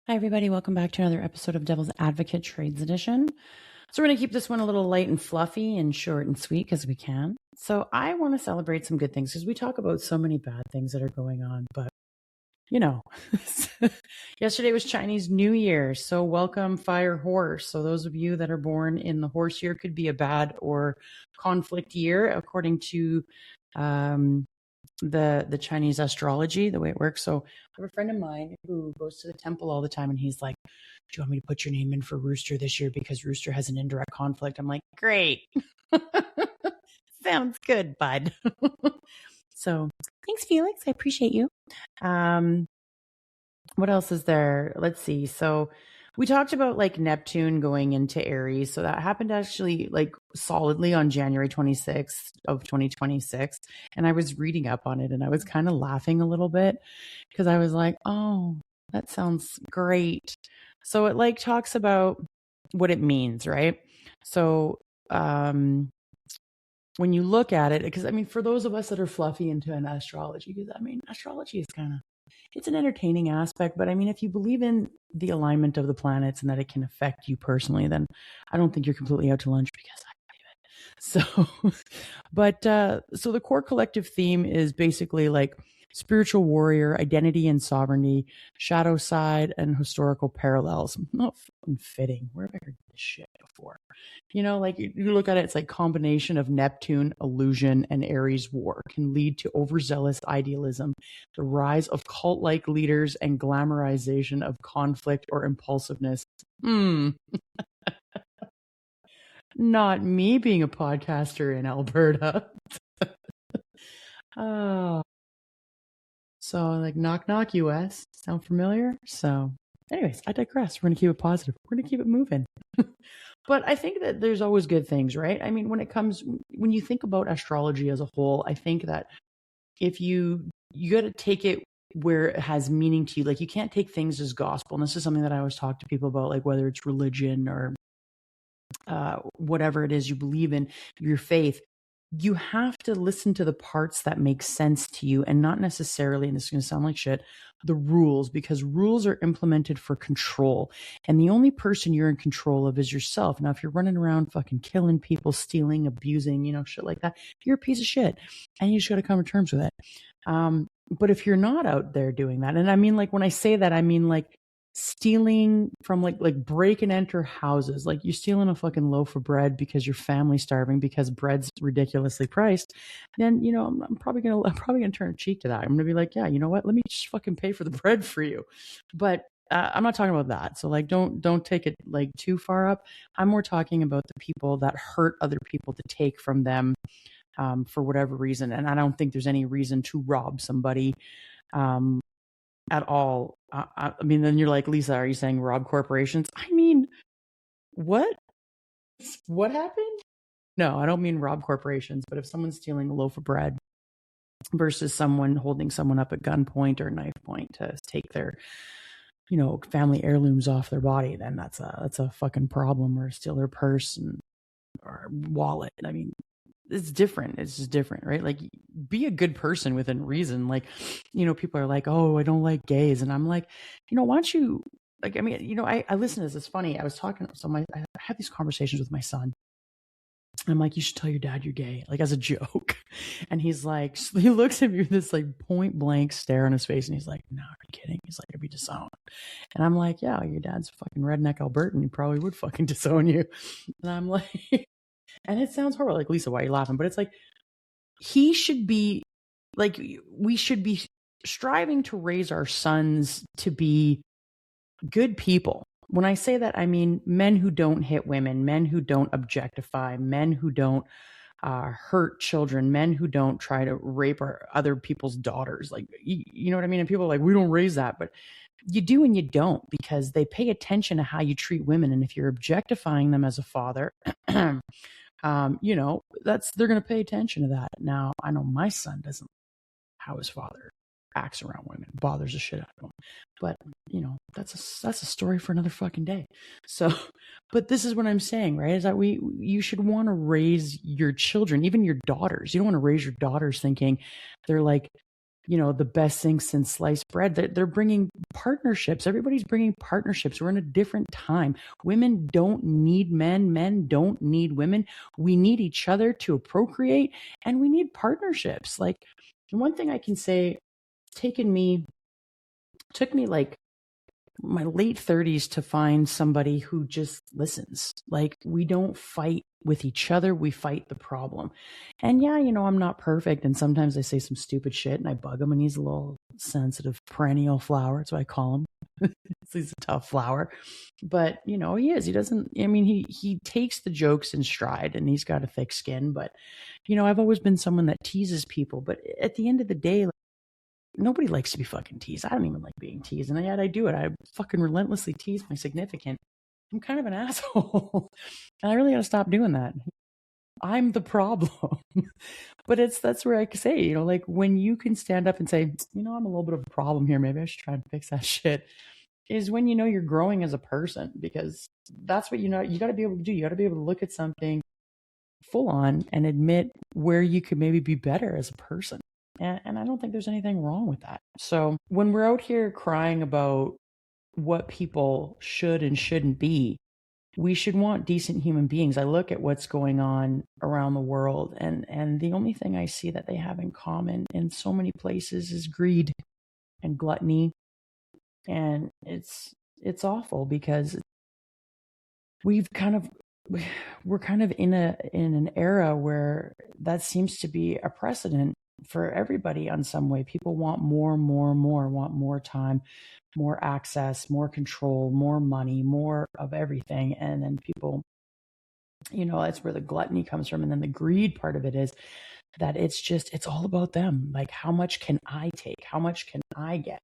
Hi, everybody. Welcome back to another episode of Devil's Advocate Trades Edition. So, we're going to keep this one a little light and fluffy and short and sweet as we can. So, I want to celebrate some good things because we talk about so many bad things that are going on. But, you know, yesterday was Chinese New Year. So, welcome Fire Horse. So, those of you that are born in the horse year could be a bad or conflict year, according to the Chinese astrology, the way it works. So I have a friend of mine who goes to the temple all the time, and he's like, do you want me to put your name in for Rooster this year because Rooster has an indirect conflict? I'm like, great. Sounds good, bud. So thanks, Felix. I appreciate you. What else is there? Let's see. So we talked about like Neptune going into Aries. So that happened actually like solidly on January 26th of 2026. And I was reading up on it and I was kind of laughing a little bit because I was like, oh, that sounds great. So it like talks about what it means, right? So when you look at it, because I mean, for those of us that are fluffy into an astrology, because I mean, astrology is kind of, it's an entertaining aspect, but I mean, if you believe in the alignment of the planets and that it can affect you personally, then I don't think you're completely out to lunch because I believe it. So, but so the core collective theme is basically like spiritual warrior, identity and sovereignty, shadow side, and historical parallels. Not fitting. Where have I heard this shit before? You know, like you look at it, it's like combination of Neptune, illusion, and Aries war can lead to overzealous idealism, the rise of cult-like leaders, and glamorization of conflict or impulsiveness. Not me being a podcaster in Alberta. Oh. So like knock knock US. Sound familiar? So anyways, I digress. We're going to keep it positive. We're going to keep it moving. But I think that there's always good things, right? I mean, when you think about astrology as a whole, I think that if you got to take it where it has meaning to you. Like you can't take things as gospel. And this is something that I always talk to people about, like whether it's religion or whatever it is you believe in, your faith. You have to listen to the parts that make sense to you and not necessarily, and this is going to sound like shit, the rules, because rules are implemented for control. And the only person you're in control of is yourself. Now, if you're running around fucking killing people, stealing, abusing, you know, shit like that, you're a piece of shit and you just got to come to terms with it. But if you're not out there doing that, and I mean, like when I say that, I mean like stealing from like break and enter houses, like you're stealing a fucking loaf of bread because your family's starving because bread's ridiculously priced, then you know I'm probably gonna turn a cheek to that. I'm gonna be like, yeah, you know what, let me just fucking pay for the bread for you. But I'm not talking about that, so like don't take it like too far up. I'm more talking about the people that hurt other people to take from them for whatever reason. And I don't think there's any reason to rob somebody at all. I mean, then you're like, Lisa, are you saying rob corporations? I mean, what happened? No, I don't mean rob corporations, but if someone's stealing a loaf of bread versus someone holding someone up at gunpoint or knife point to take their, you know, family heirlooms off their body, then that's a fucking problem. Or steal their purse or wallet. I mean, it's different. It's just different, right? Like, be a good person within reason. Like, you know, people are like, oh, I don't like gays. And I'm like, you know, why don't you, like, I mean, you know, I listen to this. It's funny. I was talking, I have these conversations with my son. And I'm like, you should tell your dad you're gay, like as a joke. And he's like, he looks at me with this like point blank stare on his face. And he's like, no, are you kidding? He's like, I'd be disowned. And I'm like, yeah, your dad's fucking redneck Albertan. He probably would fucking disown you. And I'm like, and it sounds horrible. Like, Lisa, why are you laughing? But it's like, he should be like, we should be striving to raise our sons to be good people. When I say that, I mean men who don't hit women, men who don't objectify, men who don't hurt children, men who don't try to rape other people's daughters. Like, you know what I mean? And people are like, we don't raise that. But you do and you don't, because they pay attention to how you treat women. And if you're objectifying them as a father, you know, they're going to pay attention to that. Now, I know my son doesn't, how his father acts around women, bothers the shit out of him. But, you know, that's a story for another fucking day. So, but this is what I'm saying, right? Is that you should want to raise your children, even your daughters. You don't want to raise your daughters thinking they're like the best thing since sliced bread. They're bringing partnerships. Everybody's bringing partnerships. We're in a different time. Women don't need men. Men don't need women. We need each other to procreate, and we need partnerships. Like, one thing I can say, took me like my late 30s to find somebody who just listens. Like, we don't fight with each other, we fight the problem. And yeah, I'm not perfect, and sometimes I say some stupid shit and I bug him, and he's a little sensitive perennial flower. That's what I call him. He's a tough flower, but he doesn't, he takes the jokes in stride, and he's got a thick skin. But I've always been someone that teases people, but at the end of the day, like, nobody likes to be fucking teased. I don't even like being teased, and yet I do it. I fucking relentlessly tease my significant. I'm kind of an asshole, and I really got to stop doing that. I'm the problem. But that's where I can say, like, when you can stand up and say, I'm a little bit of a problem here, maybe I should try and fix that shit, is when you're growing as a person, because that's what you got to be able to do. You got to be able to look at something full on and admit where you could maybe be better as a person. And I don't think there's anything wrong with that. So when we're out here crying about what people should and shouldn't be, we should want decent human beings. I look at what's going on around the world, and the only thing I see that they have in common in so many places is greed and gluttony. And it's awful, because we're kind of in an era where that seems to be a precedent for everybody on some way. People want more, want more time, more access, more control, more money, more of everything. And then people, that's where the gluttony comes from. And then the greed part of it is that it's all about them. Like, how much can I take? How much can I get?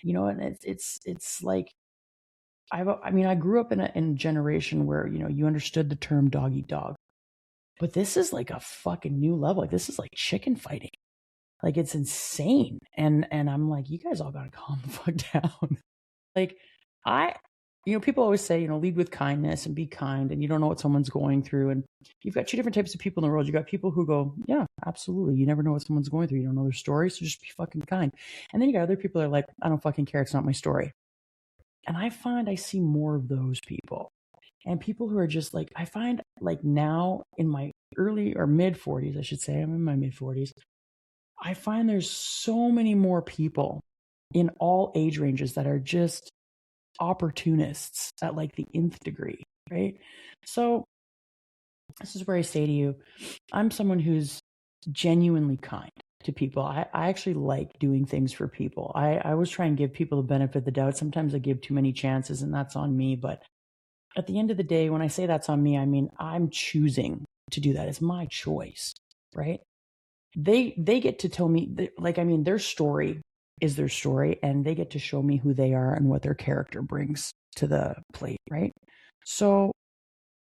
And it's like, I grew up in a generation where, you understood the term dog eat dog, but this is like a fucking new level. Like, this is like chicken fighting. Like, it's insane. And I'm like, you guys all gotta calm the fuck down. Like, people always say, lead with kindness and be kind, and you don't know what someone's going through. And you've got two different types of people in the world. You got people who go, yeah, absolutely. You never know what someone's going through. You don't know their story. So just be fucking kind. And then you got other people that are like, I don't fucking care. It's not my story. And I find I see more of those people, and people who are just like, I find, like, now in my early or mid 40s, I should say, I'm in my mid 40s. I find there's so many more people in all age ranges that are just opportunists at like the nth degree, right? So this is where I say to you, I'm someone who's genuinely kind to people. I actually like doing things for people. I always try and give people the benefit of the doubt. Sometimes I give too many chances, and that's on me. But at the end of the day, when I say that's on me, I mean, I'm choosing to do that. It's my choice, right? They get to tell me, their story is their story, and they get to show me who they are and what their character brings to the plate, right? So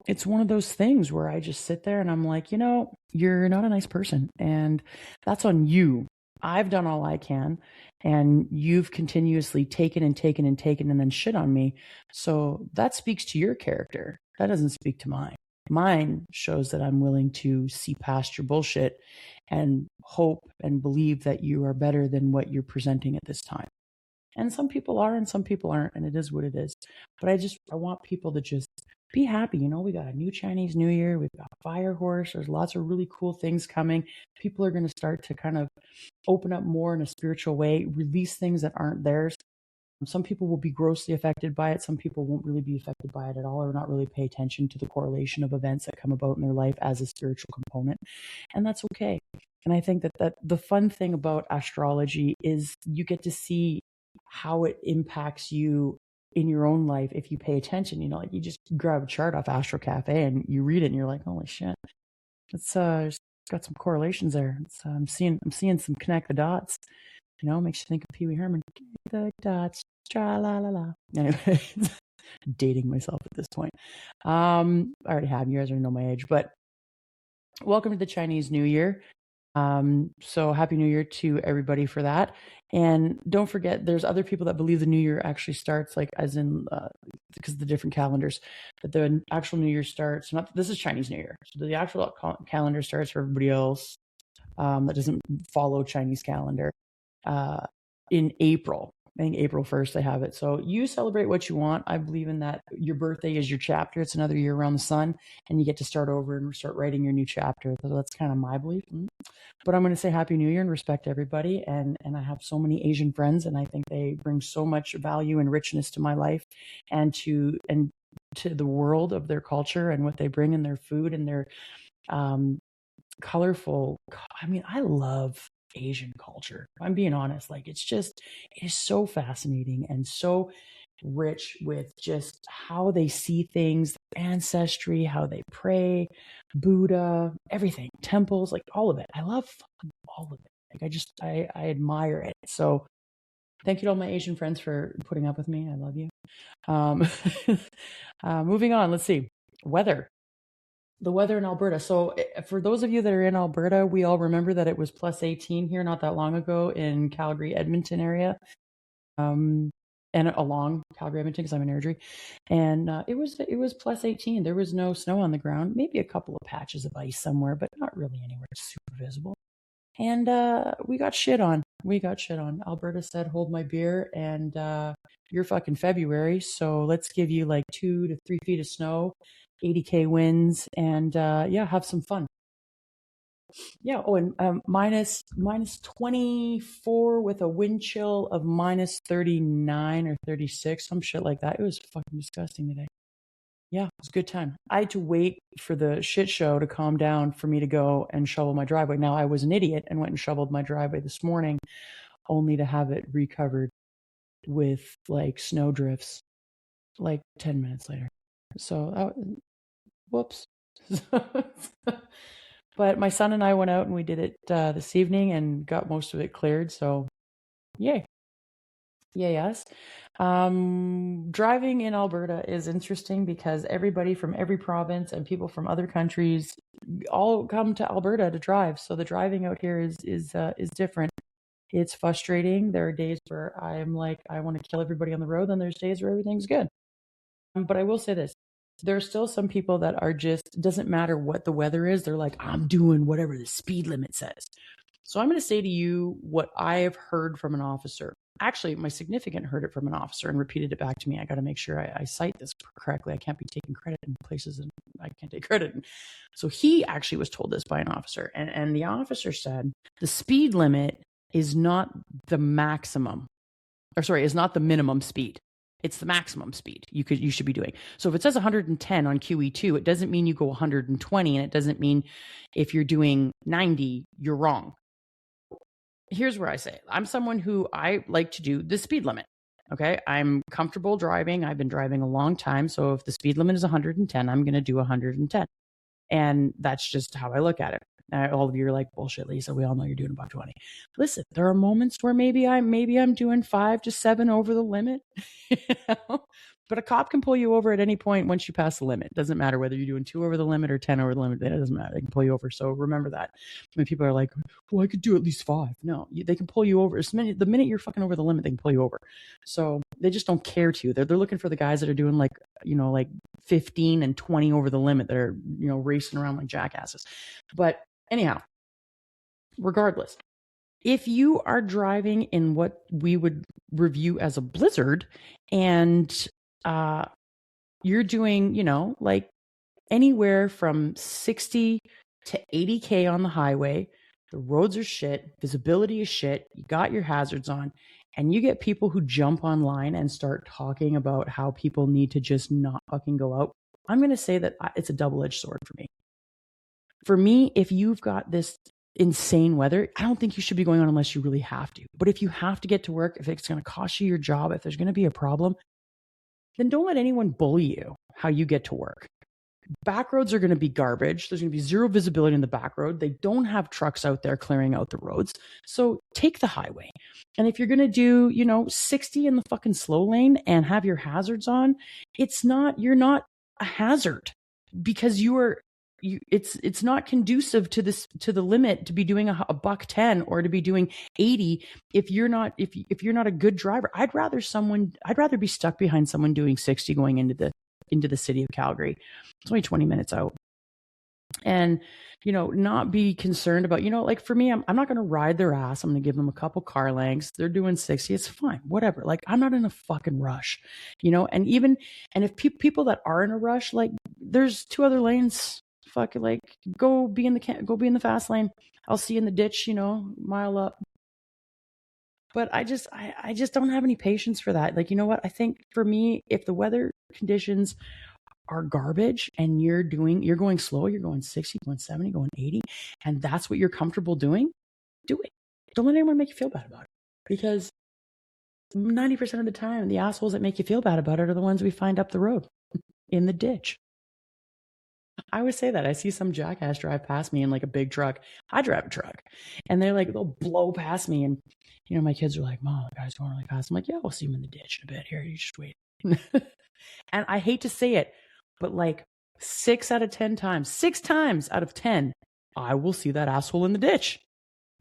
it's one of those things where I just sit there and I'm like, you're not a nice person, and that's on you. I've done all I can, and you've continuously taken and taken and taken and then shit on me. So that speaks to your character. That doesn't speak to mine. Mine shows that I'm willing to see past your bullshit and hope and believe that you are better than what you're presenting at this time. And some people are and some people aren't, and it is what it is. But I want people to just be happy. We got a new Chinese New Year. We've got Fire Horse. There's lots of really cool things coming. People are going to start to kind of open up more in a spiritual way, release things that aren't theirs. Some people will be grossly affected by it. Some people won't really be affected by it at all, or not really pay attention to the correlation of events that come about in their life as a spiritual component. And that's okay. And I think that the fun thing about astrology is you get to see how it impacts you in your own life if you pay attention. Like, you just grab a chart off Astro Cafe and you read it and you're like, holy shit, it's got some correlations there. I'm seeing some connect the dots. Makes you think of Pee Wee Herman. The dots, tra la la la. Anyway, dating myself at this point. I already have. You guys already know my age, but welcome to the Chinese New Year. So happy New Year to everybody for that. And don't forget, there's other people that believe the New Year actually starts, like, as in, because of the different calendars, but the actual New Year starts, this is Chinese New Year. So the actual calendar starts for everybody else that doesn't follow Chinese calendar. in April. I think April 1st they have it. So you celebrate what you want. I believe in that. Your birthday is your chapter. It's another year around the sun, and you get to start over and start writing your new chapter. So that's kind of my belief. But I'm going to say Happy New Year and respect everybody. And I have so many Asian friends, and I think they bring so much value and richness to my life and to the world of their culture and what they bring in their food and their colorful. I mean, I love Asian culture. I'm being honest. Like, it is so fascinating and so rich with just how they see things, ancestry, how they pray, Buddha, everything, temples, like all of it. I love all of it. Like, I admire it. So thank you to all my Asian friends for putting up with me. I love you. Moving on, let's see. Weather. The weather in Alberta. So for those of you that are in Alberta, we all remember that it was plus 18 here not that long ago in Calgary, Edmonton area. And along Calgary, Edmonton, because I'm in Airdrie. And it was plus 18. There was no snow on the ground, maybe a couple of patches of ice somewhere, but not really anywhere super visible. And we got shit on. Alberta said, hold my beer, and you're fucking February, so let's give you like 2 to 3 feet of snow, 80K winds, and have some fun. Yeah. Oh, and minus 24 with a wind chill of minus 39 or 36, some shit like that. It was fucking disgusting today. Yeah, it was a good time. I had to wait for the shit show to calm down for me to go and shovel my driveway. Now, I was an idiot and went and shoveled my driveway this morning, only to have it recovered with like snow drifts like 10 minutes later. So, whoops. But my son and I went out and we did it this evening and got most of it cleared. So, yay. Yes. Driving in Alberta is interesting because everybody from every province and people from other countries all come to Alberta to drive. So the driving out here is different. It's frustrating. There are days where I'm like, I want to kill everybody on the road. Then there's days where everything's good. But I will say this. There are still some people that are just, doesn't matter what the weather is. They're like, I'm doing whatever the speed limit says. So I'm going to say to you what I have heard from an officer. Actually, my significant heard it from an officer and repeated it back to me. I got to make sure I cite this correctly. I can't be taking credit in places and I can't take credit. So he actually was told this by an officer. And the officer said the speed limit is not the maximum, is not the minimum speed. It's the maximum speed you should be doing. So if it says 110 on QE2, it doesn't mean you go 120, and it doesn't mean if you're doing 90, you're wrong. Here's where I say it. I'm someone who I like to do the speed limit. Okay. I'm comfortable driving. I've been driving a long time. So if the speed limit is 110, I'm going to do 110. And that's just how I look at it. All of you are like, bullshit, Lisa. We all know you're doing about 20. Listen, there are moments where maybe I'm doing 5 to 7 over the limit. But a cop can pull you over at any point once you pass the limit. It doesn't matter whether you're doing 2 over the limit or 10 over the limit. It doesn't matter. They can pull you over. So remember that. When people are like, well, I could do at least 5. No, they can pull you over. The minute you're fucking over the limit, they can pull you over. So they just don't care to. They're looking for the guys that are doing like 15 and 20 over the limit that are, racing around like jackasses. But anyhow, regardless, if you are driving in what we would review as a blizzard and you're doing, like anywhere from 60 to 80K on the highway, the roads are shit, visibility is shit, you got your hazards on, and you get people who jump online and start talking about how people need to just not fucking go out. I'm going to say that it's a double-edged sword for me. For me, if you've got this insane weather, I don't think you should be going on unless you really have to. But if you have to get to work, if it's going to cost you your job, if there's going to be a problem, then don't let anyone bully you how you get to work. Back roads are going to be garbage. There's going to be zero visibility in the back road. They don't have trucks out there clearing out the roads. So take the highway. And if you're going to do, 60 in the fucking slow lane and have your hazards on, you're not a hazard because it's not conducive to the limit to be doing a $110 or to be doing 80 if you're not a good driver. I'd rather be stuck behind someone doing 60 going into the city of Calgary. It's only 20 minutes out. and, not be concerned about, like for me, I'm not going to ride their ass. I'm going to give them a couple car lengths. They're doing 60. It's fine. Whatever. Like, I'm not in a fucking rush, and if people that are in a rush, like there's 2 other lanes, fuck it, like go be in the fast lane. I'll see you in the ditch, mile up. But I just don't have any patience for that. Like, you know what? I think for me, if the weather conditions are garbage and you're going slow, you're going 60, going 70, going 80, and that's what you're comfortable doing, do it. Don't let anyone make you feel bad about it. Because 90% of the time, the assholes that make you feel bad about it are the ones we find up the road in the ditch. I always say that. I see some jackass drive past me in like a big truck. I drive a truck. And they'll blow past me. And, my kids are like, Mom, the guy's going really fast. I'm like, yeah, we'll see him in the ditch in a bit. Here, you just wait. And I hate to say it, but like 6 out of 10 times, 6 times out of 10, I will see that asshole in the ditch.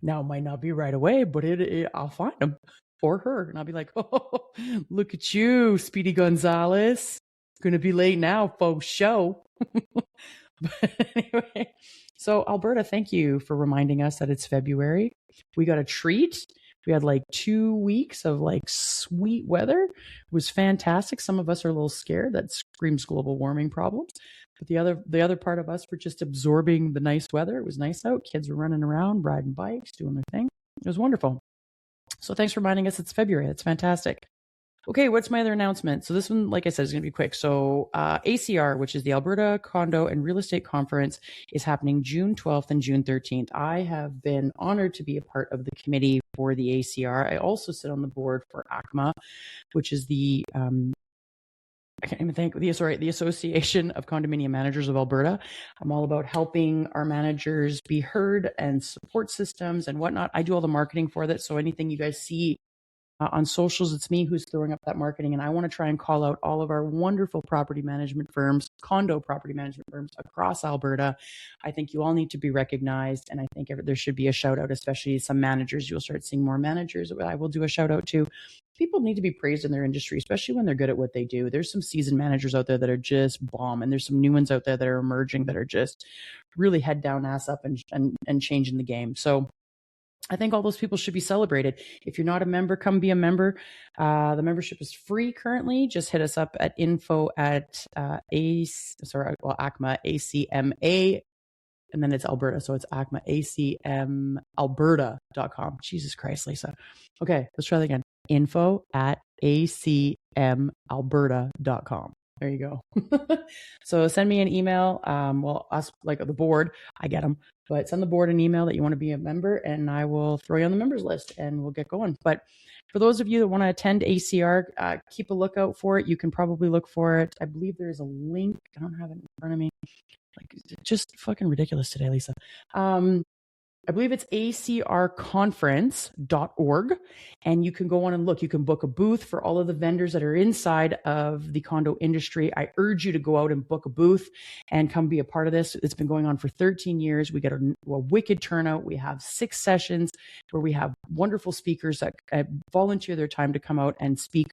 Now, it might not be right away, but I'll find him or her. And I'll be like, oh, look at you, Speedy Gonzalez. Going to be late now, faux show. But anyway, so Alberta, thank you for reminding us that it's February. We got a treat. We had like 2 weeks of like sweet weather. It was fantastic. Some of us are a little scared. That screams global warming problems. But the other part of us were just absorbing the nice weather. It was nice out. Kids were running around, riding bikes, doing their thing. It was wonderful. So thanks for reminding us it's February. That's fantastic. Okay, what's my other announcement? So this one, like I said, is going to be quick. So ACR, which is the Alberta Condo and Real Estate Conference, is happening June 12th and June 13th. I have been honored to be a part of the committee for the ACR. I also sit on the board for ACMA, which is the I can't even think, the Association of Condominium Managers of Alberta. I'm all about helping our managers be heard and support systems and whatnot. I do all the marketing for that. So anything you guys see on socials, it's me who's throwing up that marketing. And I want to try and call out all of our wonderful property management firms, condo property management firms across Alberta. I think you all need to be recognized. And I think there should be a shout out, especially some managers. You'll start seeing more managers. I will do a shout out to. People need to be praised in their industry, especially when they're good at what they do. There's some seasoned managers out there that are just bomb. And there's some new ones out there that are emerging that are just really head down, ass up and changing the game. So I think all those people should be celebrated. If you're not a member, come be a member. The membership is free currently. Just hit us up at info at ACMA, ACMA, and then it's Alberta. So it's ACMA, ACMAlberta.com. Jesus Christ, Lisa. Okay, let's try that again. Info at ACMAlberta.com. There you go. So send me an email. Us, like the board, I get them, but send the board an email that you want to be a member and I will throw you on the members list and we'll get going. But for those of you that want to attend ACR, keep a lookout for it. You can probably look for it. I believe there's a link. I don't have it in front of me. Like, just fucking ridiculous today, Lisa. I believe it's acrconference.org, and you can go on and look. You can book a booth for all of the vendors that are inside of the condo industry. I urge you to go out and book a booth and come be a part of this. It's been going on for 13 years. We get a wicked turnout. We have 6 sessions where we have wonderful speakers that volunteer their time to come out and speak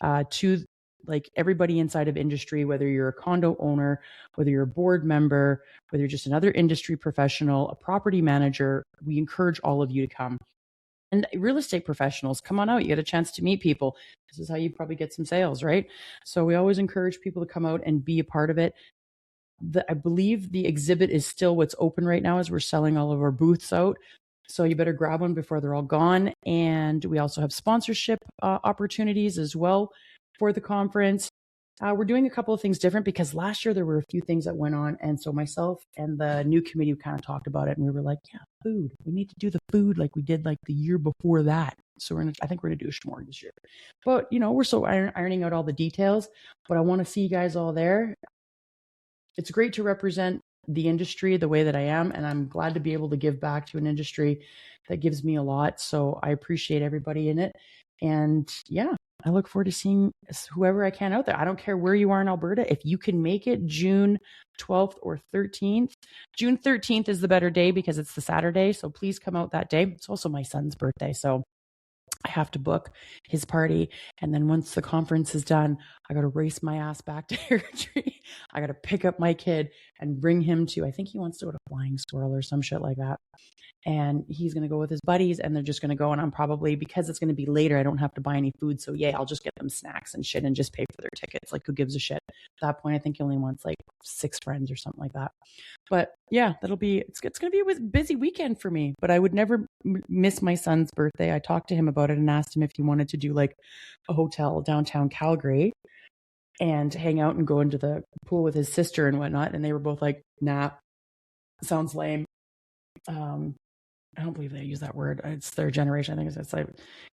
to like everybody inside of industry, whether you're a condo owner, whether you're a board member, whether you're just another industry professional, a property manager, we encourage all of you to come. And real estate professionals, come on out. You get a chance to meet people. This is how you probably get some sales, right? So we always encourage people to come out and be a part of it. I believe the exhibit is still what's open right now as we're selling all of our booths out. So you better grab one before they're all gone. And we also have sponsorship opportunities as well for the conference. We're doing a couple of things different because last year there were a few things that went on. And so myself and the new committee kind of talked about it and we were like, yeah, food. We need to do the food like we did like the year before that. So I think we're going to do a s'more this year. But, we're still ironing out all the details. But I want to see you guys all there. It's great to represent the industry the way that I am. And I'm glad to be able to give back to an industry that gives me a lot. So I appreciate everybody in it. And yeah, I look forward to seeing whoever I can out there. I don't care where you are in Alberta. If you can make it June 12th or 13th, June 13th is the better day because it's the Saturday. So please come out that day. It's also my son's birthday. So I have to book his party. And then once the conference is done, I got to race my ass back to Airdrie. I got to pick up my kid and bring him to, I think he wants to go to Flying Squirrel or some shit like that. And he's going to go with his buddies and they're just going to go. And I'm probably, because it's going to be later, I don't have to buy any food. So yeah, I'll just get them snacks and shit and just pay for their tickets. Like, who gives a shit? At that point, I think he only wants like 6 friends or something like that. But yeah, it's going to be a busy weekend for me, but I would never miss my son's birthday. I talked to him about it and asked him if he wanted to do like a hotel downtown Calgary and hang out and go into the pool with his sister and whatnot. And they were both like, nah, sounds lame. I don't believe they use that word. It's their generation. I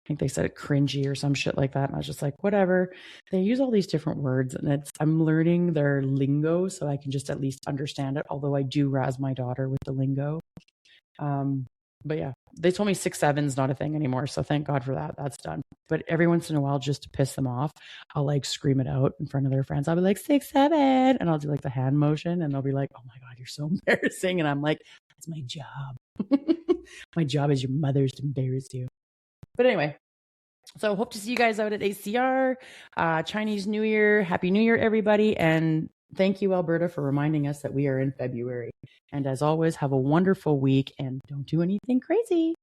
think they said it cringy or some shit like that. And I was just like, whatever. They use all these different words and I'm learning their lingo so I can just at least understand it. Although I do razz my daughter with the lingo. But yeah, they told me 6'7" is not a thing anymore. So thank God for that. That's done. But every once in a while, just to piss them off, I'll like scream it out in front of their friends. I'll be like 6'7", and I'll do like the hand motion and they'll be like, oh my God, you're so embarrassing. And I'm like, that's my job. My job as your mother's to embarrass you. But anyway, so hope to see you guys out at ACR, Chinese New Year. Happy New Year, everybody. And thank you, Alberta, for reminding us that we are in February. And as always, have a wonderful week and don't do anything crazy.